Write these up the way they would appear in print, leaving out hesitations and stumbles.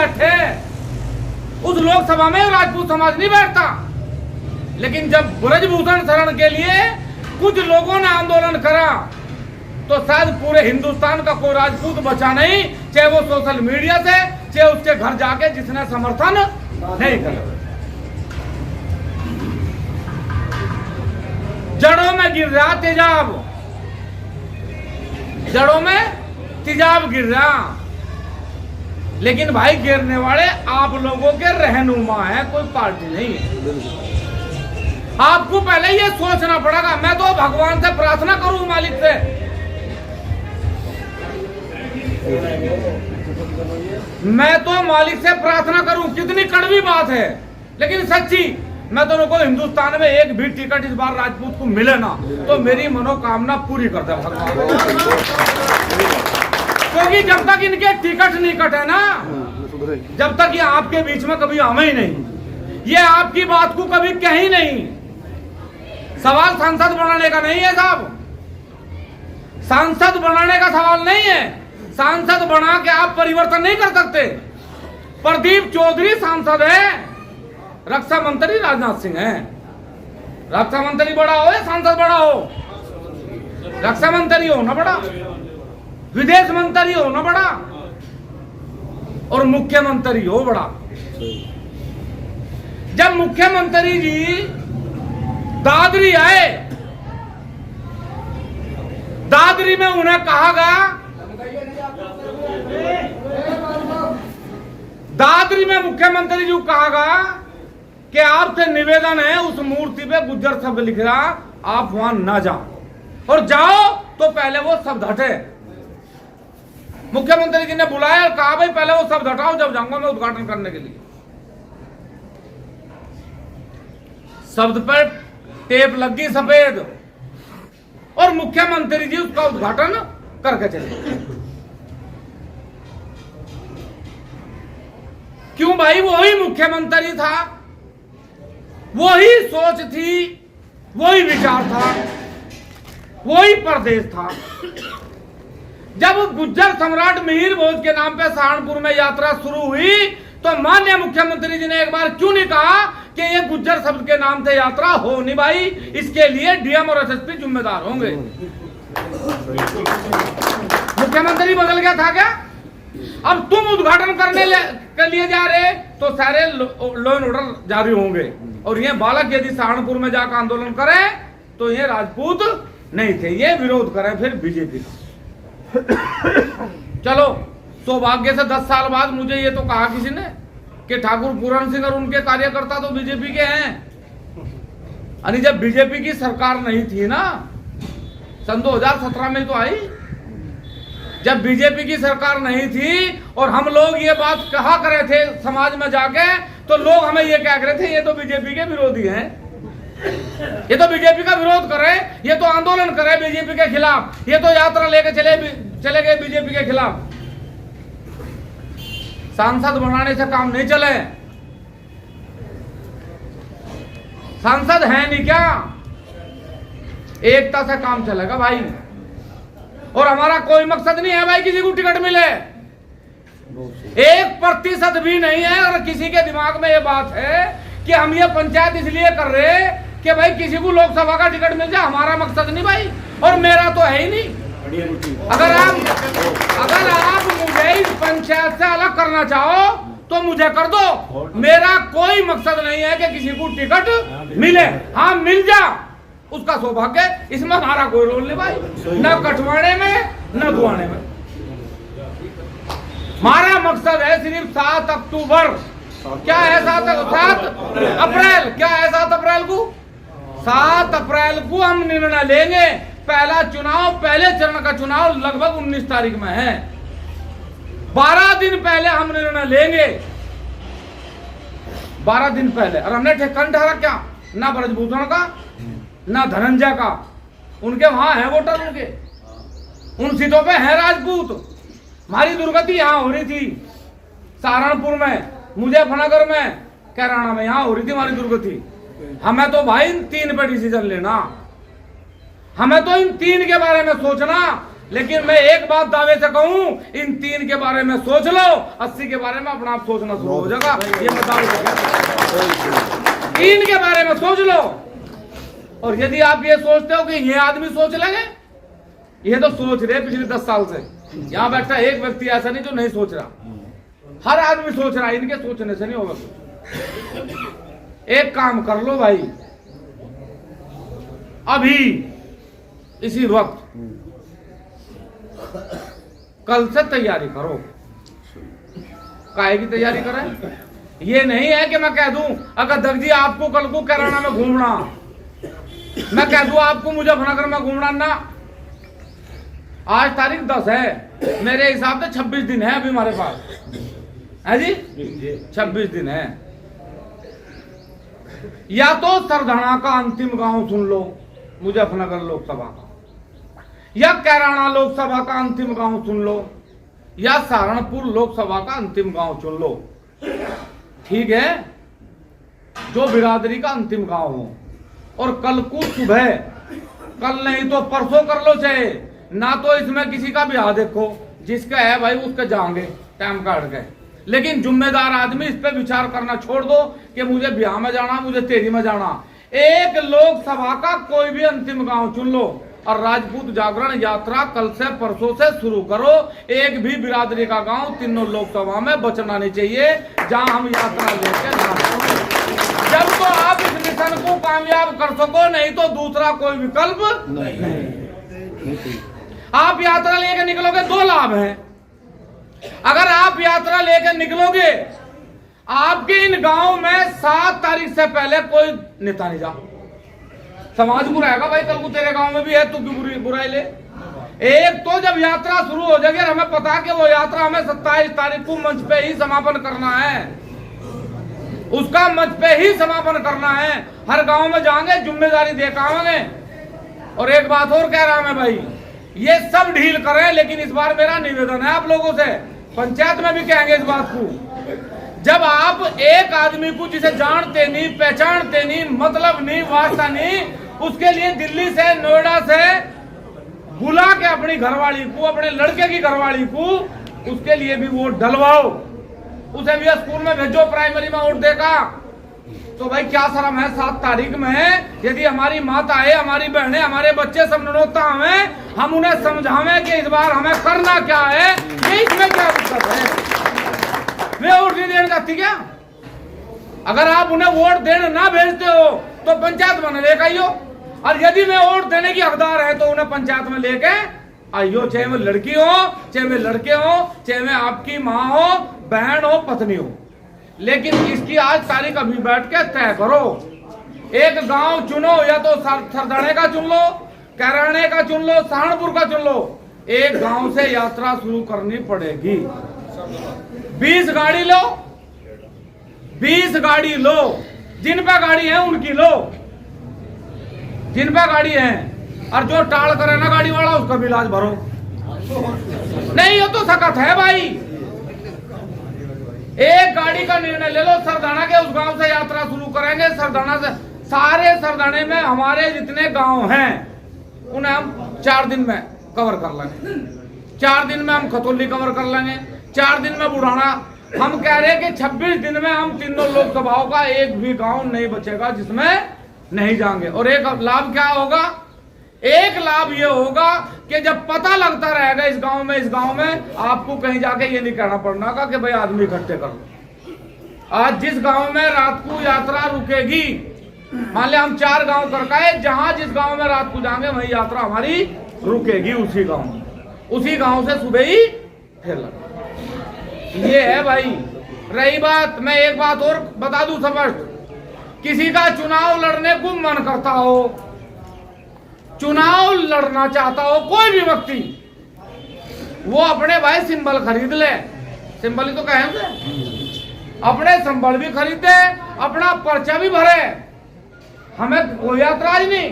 बैठे, उस लोकसभा में राजपूत समाज नहीं बैठता। लेकिन जब ब्रजभूषण शरण के लिए कुछ लोगों ने आंदोलन करा तो शायद पूरे हिंदुस्तान का कोई राजपूत बचा नहीं, चाहे वो सोशल मीडिया से, चाहे उसके घर जाके जिसने समर्थन नहीं करा। जड़ों में गिर रहा तेजाब, जड़ों में तेजाब गिर रहा। लेकिन भाई गिरने वाले आप लोगों के रहनुमा है, कोई पार्टी नहीं है। आपको पहले ये सोचना पड़ेगा। मैं तो भगवान से प्रार्थना करूं, मालिक से, मैं तो मालिक से प्रार्थना करूं। कितनी कड़वी बात है लेकिन सच्ची। मैं दोनों को हिंदुस्तान में एक भी टिकट इस बार राजपूत को मिले ना तो मेरी मनोकामना पूरी कर दे भगवान। क्योंकि जब तक इनके टिकट नहीं कटे ना, जब तक ये आपके बीच में कभी आवे ही नहीं, ये आपकी बात को कभी कही नहीं। सवाल सांसद बनाने का नहीं है साहब, सांसद बनाने का सवाल नहीं है। सांसद बना के आप परिवर्तन नहीं कर सकते। प्रदीप चौधरी सांसद है, रक्षा मंत्री राजनाथ सिंह है। रक्षा मंत्री बड़ा हो या सांसद बड़ा हो, रक्षा मंत्री हो ना बड़ा, विदेश मंत्री हो ना बड़ा, और मुख्यमंत्री हो बड़ा। जब मुख्यमंत्री जी दादरी आए, दादरी में उन्हें कहा गया, दादरी में मुख्यमंत्री जी को कहा गया कि आपसे निवेदन है उस मूर्ति पे गुज्जर शब्द लिख रहा, आप वहां ना जाओ, और जाओ तो पहले वो शब्द हटे। मुख्यमंत्री जी ने बुलाया और कहा भाई पहले वो शब्द हटाओ, जब जाऊंगा मैं उद्घाटन करने के लिए। शब्द पर टेप लग गई सफेद और मुख्यमंत्री जी उसका उद्घाटन करके चले। क्यों भाई, वही मुख्यमंत्री था, वही सोच थी, वही विचार था, वही प्रदेश था। जब गुज्जर सम्राट मिहिर भोज के नाम पे सहारनपुर में यात्रा शुरू हुई तो माननीय मुख्यमंत्री जी ने एक बार क्यों नहीं कहा कि ये गुज्जर शब्द के नाम से यात्रा हो नहीं भाई, इसके लिए डीएम और एसएसपी जिम्मेदार होंगे। मुख्यमंत्री बदल गया था क्या? अब तुम उद्घाटन करने के लिए जा रहे तो सारे लॉ एंड ऑर्डर जारी होंगे, और ये बालक यदि सहारनपुर में जाकर आंदोलन करे तो ये राजपूत नहीं थे, ये विरोध करें फिर बीजेपी का। चलो सौभाग्य से 10 साल बाद मुझे ये तो कहा किसी ने कि ठाकुर पूरन सिंह और उनके कार्यकर्ता तो बीजेपी के हैं। यानी जब बीजेपी की सरकार नहीं थी ना, सन 2017 में तो आई, जब बीजेपी की सरकार नहीं थी और हम लोग ये बात कहा करे थे समाज में जाके, तो लोग हमें ये कह रहे थे ये तो बीजेपी के विरोधी हैं, ये तो बीजेपी का विरोध करे, ये तो आंदोलन करे बीजेपी के खिलाफ, ये तो यात्रा लेके चले गए बीजेपी के खिलाफ। सांसद बनाने से काम नहीं चले, सांसद है नहीं क्या, एकता से काम चलेगा भाई। और हमारा कोई मकसद नहीं है भाई किसी को टिकट मिले, 1% भी नहीं है। और किसी के दिमाग में ये बात है कि हम ये पंचायत इसलिए कर रहे कि भाई किसी को लोकसभा का टिकट मिल जाए, हमारा मकसद नहीं भाई, और मेरा तो है ही नहीं। अगर आप मुझे इस पंचायत से अलग करना चाहो तो मुझे कर दो, मेरा कोई मकसद नहीं है कि किसी को टिकट मिले। हाँ मिल जा, उसका सौभाग्य, इसमें हमारा कोई रोल नहीं भाई, न कटवाने में न गुआने में। हमारा मकसद है सिर्फ 7 अक्टूबर, क्या है 7 अप्रैल, क्या है 7 अप्रैल को? 7 अप्रैल को हम निर्णय लेंगे। पहला चुनाव, पहले चरण का चुनाव लगभग 19 तारीख में है। 12 दिन पहले हम निर्णय लेंगे, 12 दिन पहले। और हमने ठेकान ठहरा क्या, ना ब्रजभूषण का ना धनंजय का, उनके वहां है वोटर, उनके उन सीटों पे है राजपूत। हमारी दुर्गति यहां हो रही थी सहारनपुर में, मुजफ्फरनगर में, कैराना में, यहां हो रही थी हमारी दुर्गति। हमें तो भाई इन 3 पे डिसीजन लेना, हमें तो इन 3 के बारे में सोचना लेकिन मैं एक बात दावे से कहूं, इन 3 के बारे में सोच लो, 80 के बारे में अपना आप सोचना शुरू हो जाएगा। ये मैं दावे से कहता हूं, 3 के बारे में सोच लो। और यदि आप ये सोचते हो कि ये आदमी सोच लेंगे, ये तो सोच रहे पिछले 10 साल से। यहां बैठा एक व्यक्ति ऐसा नहीं जो नहीं सोच रहा, हर आदमी सोच रहा है। इनके सोचने से नहीं होगा कुछ। एक काम कर लो भाई, अभी इसी वक्त कल से तैयारी करो। काहे की तैयारी करें? ये नहीं है कि मैं कह दूं अगर दर्जी आपको कल को कैराना में घूमना, मैं कह दूं आपको मुजफ्फरनगर में घूमना ना। आज तारीख 10 है, मेरे हिसाब से 26 दिन है अभी हमारे पास, है जी? 26 दिन है। या तो सरधना का अंतिम गांव सुन लो मुजफ्फरनगर लोकसभा का, या कैराना लोकसभा का अंतिम गांव सुन लो, या सहारनपुर लोकसभा का अंतिम गांव चुन लो। ठीक है, जो बिरादरी का अंतिम गांव हो। और कल को सुबह, कल नहीं तो परसों कर लो, चाहे ना तो इसमें किसी का ब्याह देखो, जिसका है भाई उसका जाएंगे टाइम काट गए। लेकिन जिम्मेदार आदमी इस पे विचार करना छोड़ दो कि मुझे ब्याह में जाना, मुझे तेरी में जाना। एक लोकसभा का कोई भी अंतिम गांव चुन लो और राजपूत जागरण यात्रा कल से परसों से शुरू करो। एक भी बिरादरी का गांव तीनों लोकसभा में बचना नहीं चाहिए, जहां हम यात्रा लेके जाते। जब तो आप इस मिशन को कामयाब कर सको, नहीं तो दूसरा कोई विकल्प नहीं। आप यात्रा लेके निकलोगे, 2 लाभ हैं। अगर आप यात्रा लेकर निकलोगे, आपके इन गांव में 7 तारीख से पहले कोई नेता नहीं जा। समाज बुराएगा भाई, कल को तेरे गांव में भी है, तू क्यों बुराई ले? एक तो जब यात्रा शुरू हो जाएगी, हमें पता है कि वो यात्रा हमें 27 तारीख को मंच पे ही समापन करना है, उसका मंच पे ही समापन करना है। हर गांव में जाएंगे, जिम्मेदारी दे के आएंगे। और एक बात और कह रहा हूं मैं भाई, ये सब ढील करें, लेकिन इस बार मेरा निवेदन है आप लोगों से, पंचायत में भी कहेंगे इस बात को, जब आप एक आदमी को जिसे जानते नहीं, पहचानते नहीं, मतलब नहीं, वास्ता नहीं, उसके लिए दिल्ली से, नोएडा से बुला के अपनी घरवाली को, अपने लड़के की घरवाली को, उसके लिए भी वोट डलवाओ, उसे भी स्कूल में भेजो, प्राइमरी में वोट देगा। तो भाई क्या शर्म है 7 तारीख में, यदि हमारी माताएं, हमारी बहनें, हमारे बच्चे सब ननौता हमें, हम उन्हें समझावें कि इस बार हमें करना क्या है, ये इसमें क्या दिक्कत है? वे वोट नहीं देने जाती क्या? अगर आप उन्हें वोट देने ना भेजते हो तो पंचायत में लेकर आइयो, और यदि वे वोट देने की हकदार है तो उन्हें पंचायत में लेके आइयो, चाहे वो लड़की हो, चाहे वे लड़के हो, चाहे वे आपकी माँ हो, बहन हो, पत्नी हो। लेकिन इसकी आज तारीख अभी बैठ के तय करो। एक गांव चुनो, या तो सरधने का चुन लो, कैराने का चुन लो, सहारनपुर का चुन लो। एक गांव से यात्रा शुरू करनी पड़ेगी। 20 गाड़ी लो, 20 गाड़ी लो, जिन पे गाड़ी है उनकी लो, जिन पे गाड़ी है। और जो टाल करे ना गाड़ी वाला, उसका भी इलाज भरो। नहीं हो तो सकत है भाई। एक गाड़ी का निर्णय ले लो, सरदाना के उस गांव से यात्रा शुरू करेंगे। सरदाना से सारे सरदाने में हमारे जितने गांव हैं उन्हें हम 4 दिन में कवर कर लेंगे। 4 दिन में हम खतौली कवर कर लेंगे, 4 दिन में बुढ़ाना। हम कह रहे हैं कि 26 दिन में हम तीनों लोकसभाओं का एक भी गांव नहीं बचेगा जिसमें नहीं जाएंगे। और एक लाभ क्या होगा? एक लाभ ये होगा कि जब पता लगता रहेगा इस गांव में, आपको कहीं जाके ये नहीं कहना पड़ना कि भाई आदमी इकट्ठे कर लो। आज जिस गांव में रात को यात्रा रुकेगी, मान लिया हम 4 गांव करके आए, जहां जिस गांव में रात को जाएंगे वही यात्रा हमारी रुकेगी उसी गांव में, उसी गांव से सुबह ही फिर लगा। ये है भाई। रही बात, मैं एक बात और बता दूं स्पष्ट, किसी का चुनाव लड़ने को मन करता हो, चुनाव लड़ना चाहता हो कोई भी व्यक्ति, वो अपने भाई सिंबल खरीद ले। सिंबल ही तो कहेंगे, अपने सिंबल भी खरीदे, अपना पर्चा भी भरे, हमें कोई ऐतराज नहीं।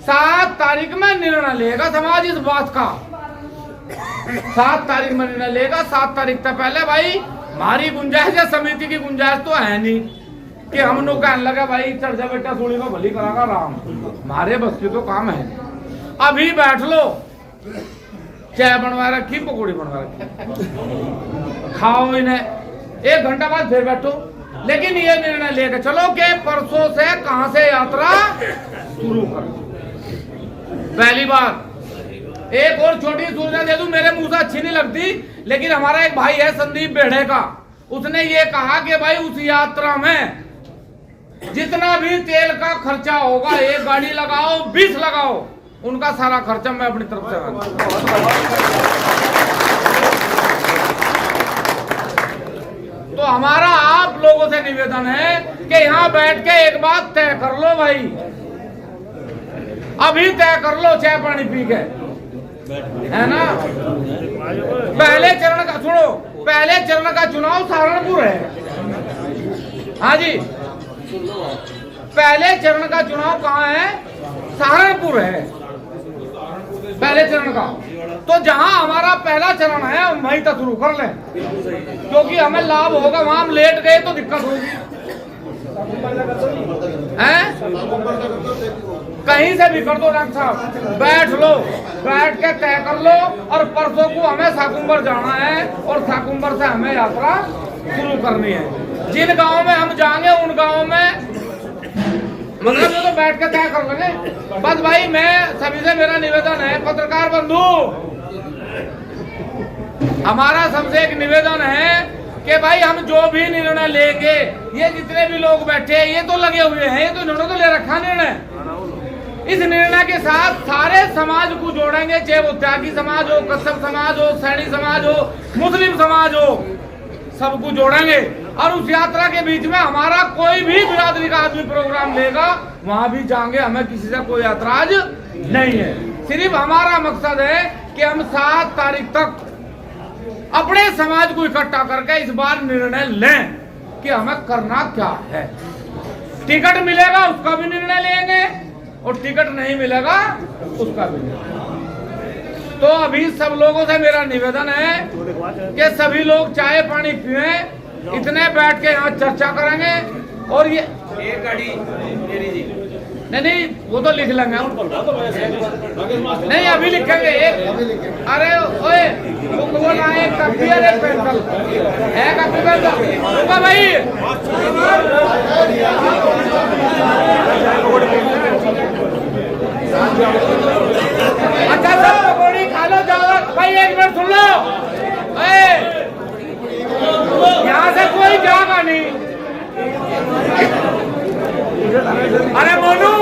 7 तारीख में निर्णय लेगा समाज इस बात का, 7 तारीख में निर्णय लेगा। 7 तारीख से पहले भाई हमारी गुंजाइश है, समिति की गुंजाइश तो है नहीं कि हम लोग कहने लगा भाई चढ़ जा बेटा थोड़ी को भली करागा राम, हमारे बस की तो काम है। अभी बैठ लो, चाय बनवा रखी, पकौड़ी बनवा रखी, खाओ इन्हें, 1 घंटा बाद फिर बैठो। लेकिन ये निर्णय लेकर चलो कि परसों से कहां से यात्रा शुरू करो। पहली बात, एक और छोटी सूचना दे दूं, मेरे मुंह से अच्छी नहीं लगती, लेकिन हमारा एक भाई है संदीप बेड़े का, उसने ये कहा कि भाई उस यात्रा में जितना भी तेल का खर्चा होगा, 1 गाड़ी लगाओ 20 लगाओ, उनका सारा खर्चा मैं अपनी तरफ से तो हमारा आप लोगों से निवेदन है कि यहाँ बैठ के एक बात तय कर लो भाई, अभी तय कर लो चाय पानी पी के, है ना। पहले चरण का सुनो, पहले चरण का चुनाव सहारनपुर है। हाँ जी, पहले चरण का चुनाव कहाँ है? सहारनपुर है पहले चरण का। तो जहां हमारा पहला चरण है हम वहीं तक शुरू कर लें, क्योंकि हमें लाभ होगा। वहां हम लेट गए तो दिक्कत होगी, हैं? कहीं से भी कर दो डॉक्टर साहब, बैठ लो, बैठ के तय कर लो। और परसों को हमें साकुम्बर जाना है और साकुम्बर से हमें यात्रा शुरू करनी है। जिन गाँव में हम जाएंगे उन गाँव में मतलब तो बैठ के तय कर लेंगे। बस भाई मैं सभी से मेरा निवेदन है, पत्रकार बंधु, हमारा सबसे एक निवेदन है कि भाई हम जो भी निर्णय लेंगे, ये जितने भी लोग बैठे हैं ये तो लगे हुए हैं, ये तो इन्होंने तो ले रखा निर्णय। इस निर्णय के साथ सारे समाज को जोड़ेंगे, चाहे वो त्यागी समाज हो, कश्यप समाज हो, सैनी समाज हो, मुस्लिम समाज हो, सबको जोड़ेंगे। और उस यात्रा के बीच में हमारा कोई भी बिरादरी का आदमी प्रोग्राम लेगा, वहां भी जाएंगे, हमें किसी से कोई ऐतराज नहीं है। सिर्फ हमारा मकसद है कि हम 7 तारीख तक अपने समाज को इकट्ठा करके इस बार निर्णय लें कि हमें करना क्या है। टिकट मिलेगा उसका भी निर्णय लेंगे और टिकट नहीं मिलेगा उसका भी निर्णय। तो अभी सब लोगों से मेरा निवेदन है कि सभी लोग चाय पानी पिए, इतने बैठ के यहाँ चर्चा करेंगे। और ये एक गाड़ी नहीं, वो तो लिख लेंगे हम, नहीं अभी लिखेंगे एक। अरे ओए वो ना एक कॉपी है, एक पेंसिल है, कॉपी पेंसिल भाई। अच्छा सब पकौड़ी खा लो, जाओ भाई। 1 मिनट सुन लो, यहाँ से कोई जाएगा नहीं। अरे मोनू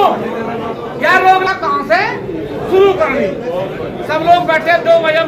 क्या रोकना, कहाँ से शुरू करनी? सब लोग बैठे 2 बजे